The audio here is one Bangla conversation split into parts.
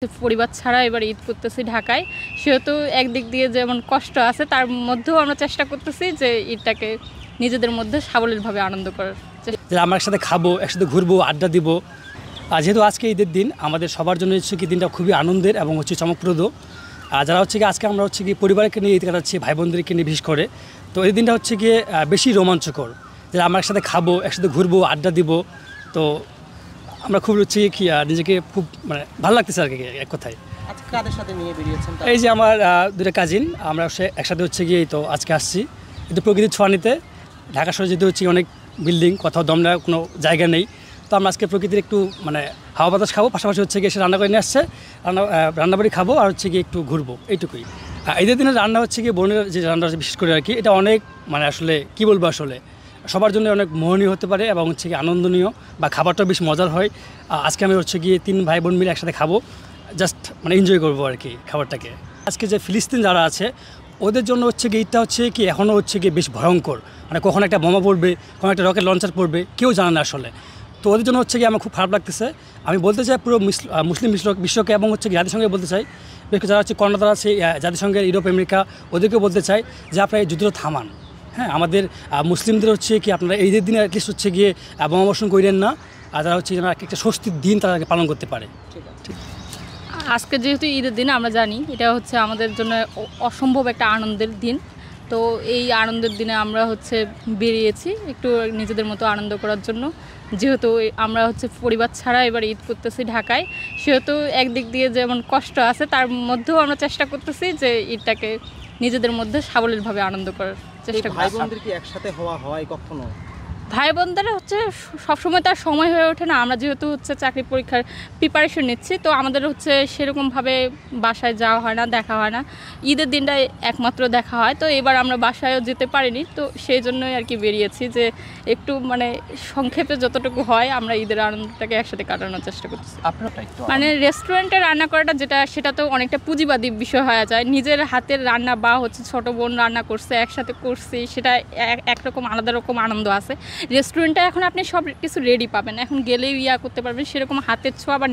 পরিবার ছাড়া এবার ঈদ করতেছি ঢাকায়, সেহেতু একদিক দিয়ে যেমন কষ্ট আছে তার মধ্যেও আমরা চেষ্টা করতেছি যে ঈদটাকে নিজেদের মধ্যে সাবলীলভাবে আনন্দ করার। আমরা একসাথে খাবো, একসাথে ঘুরবো, আড্ডা দিব। যেহেতু আজকে ঈদের দিন, আমাদের সবার জন্য হচ্ছে কি দিনটা খুবই আনন্দের এবং হচ্ছে চমকপ্রদ। যারা হচ্ছে কি আজকে আমরা হচ্ছে কি পরিবারকে নিয়ে ঈদ কাটাচ্ছি, ভাই বোনদেরকে নিয়ে বিশেষ করে, তো এই দিনটা হচ্ছে গিয়ে বেশি রোমাঞ্চকর। যে আমরা একসাথে খাবো, একসাথে ঘুরবো, আড্ডা দিব। তো আমরা খুব হচ্ছে কি নিজেকে খুব ভালো লাগতেছে আর কি এক কথায়। এই যে আমার দুটো কাজিন, আমরা একসাথে হচ্ছে গিয়ে তো আজকে আসছি একটু প্রকৃতির ছোঁয়া নিতে। ঢাকা শহরে যেহেতু হচ্ছে অনেক বিল্ডিং, কোথাও দম নেওয়ার কোনো জায়গা নেই, তো আমরা আজকে প্রকৃতির একটু হাওয়া বাতাস খাবো, পাশাপাশি হচ্ছে গিয়ে সে রান্না করে নিয়ে আসছে, রান্নাবাড়ি খাবো আর হচ্ছে গিয়ে একটু ঘুরবো, এইটুকুই। ঈদের দিনে রান্না হচ্ছে গিয়ে বোনের যে রান্না বিশেষ করে আর কি, এটা অনেক আসলে কী বলবো, আসলে সবার জন্য অনেক মোহনীয় হতে পারে এবং হচ্ছে গিয়ে আনন্দনীয়, বা খাবারটাও বেশ মজার হয়। আজকে আমি হচ্ছে গিয়ে 3 ভাই বোন মিলে একসাথে খাবো, জাস্ট এনজয় করবো আর কি খাবারটাকে। আজকে যে ফিলিস্তিন যারা আছে ওদের জন্য হচ্ছে গিয়ে ঈদটা হচ্ছে কি এখনও হচ্ছে গিয়ে বেশ ভয়ঙ্কর, কখন একটা বোমা পড়বে, কখন একটা রকেট লঞ্চার পড়বে, কেউ জানে না আসলে। তো ওদের জন্য হচ্ছে গিয়ে আমার খুব খারাপ লাগতেছে। আমি বলতে চাই পুরো মুসলিম বিশ্বকে এবং হচ্ছে জাতিসংঘে বলতে চাই, বিশেষ যারা হচ্ছে কর্ণধার আছে জাতিসংঘের, ইউরোপ, আমেরিকা, ওদেরকেও বলতে চাই যে আপনারা এই যুদ্ধটা থামান। হ্যাঁ, আমাদের মুসলিমদের হচ্ছে কি আপনারা ঈদের দিনে অ্যাটলিস্ট হচ্ছে গিয়ে বোমা বর্ষণ করেন না, আর তারা হচ্ছে একটা স্বস্তির দিন তারা পালন করতে পারে। আজকে যেহেতু ঈদের দিন, আমরা জানি এটা হচ্ছে আমাদের জন্য অসম্ভব একটা আনন্দের দিন। তো এই আনন্দের দিনে আমরা হচ্ছে বেরিয়েছি একটু নিজেদের মতো আনন্দ করার জন্য। যেহেতু আমরা হচ্ছে পরিবার ছাড়া এবার ঈদ করতেছি ঢাকায়, সেহেতু একদিক দিয়ে যেমন কষ্ট আছে তার মধ্যেও আমরা চেষ্টা করতেছি যে ঈদটাকে নিজেদের মধ্যে সাবলীলভাবে আনন্দ করার চেষ্টা করছি। ভাই বোনদের কি একসাথে হওয়া হয় কখনো? ভাই বোনদের হচ্ছে সবসময় তার সময় হয়ে ওঠে না। আমরা যেহেতু হচ্ছে চাকরি পরীক্ষার প্রিপারেশন নিচ্ছি, তো আমাদের হচ্ছে সেরকমভাবে বাসায় যাওয়া হয় না, দেখা হয় না। ঈদের দিনটাই একমাত্র দেখা হয়। তো এবার আমরা বাসায়ও যেতে পারিনি, তো সেই জন্যই আর কি বেরিয়েছি যে একটু সংক্ষেপে যতটুকু হয় আমরা ঈদের আনন্দটাকে একসাথে কাটানোর চেষ্টা করছি। রেস্টুরেন্টে রান্না করাটা সেটা তো অনেকটা পুঁজিবাদী বিষয় হয়ে যায়। নিজের হাতের রান্না বা হচ্ছে ছোটো বোন রান্না করছে, একসাথে করছি, সেটা একরকম আলাদা রকম আনন্দ আছে। রেস্টুরেন্টে এখন আপনি সব কিছু রেডি পাবেন, এখন গেলেই করতে পারবেন, সেরকম হাতের ছোঁয়া বা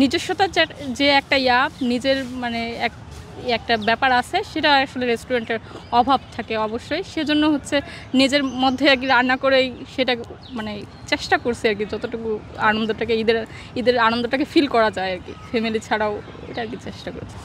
নিজস্বতার যে একটা নিজের একটা ব্যাপার আছে, সেটা আসলে রেস্টুরেন্টের অভাব থাকে অবশ্যই। সেজন্য হচ্ছে নিজের মধ্যে আর কি রান্না করেই সেটা চেষ্টা করছি আর কি, যতটুকু আনন্দটাকে ঈদের আনন্দটাকে ফিল করা যায় আর কি, ফ্যামিলি ছাড়াও এটা আর কি চেষ্টা করছি।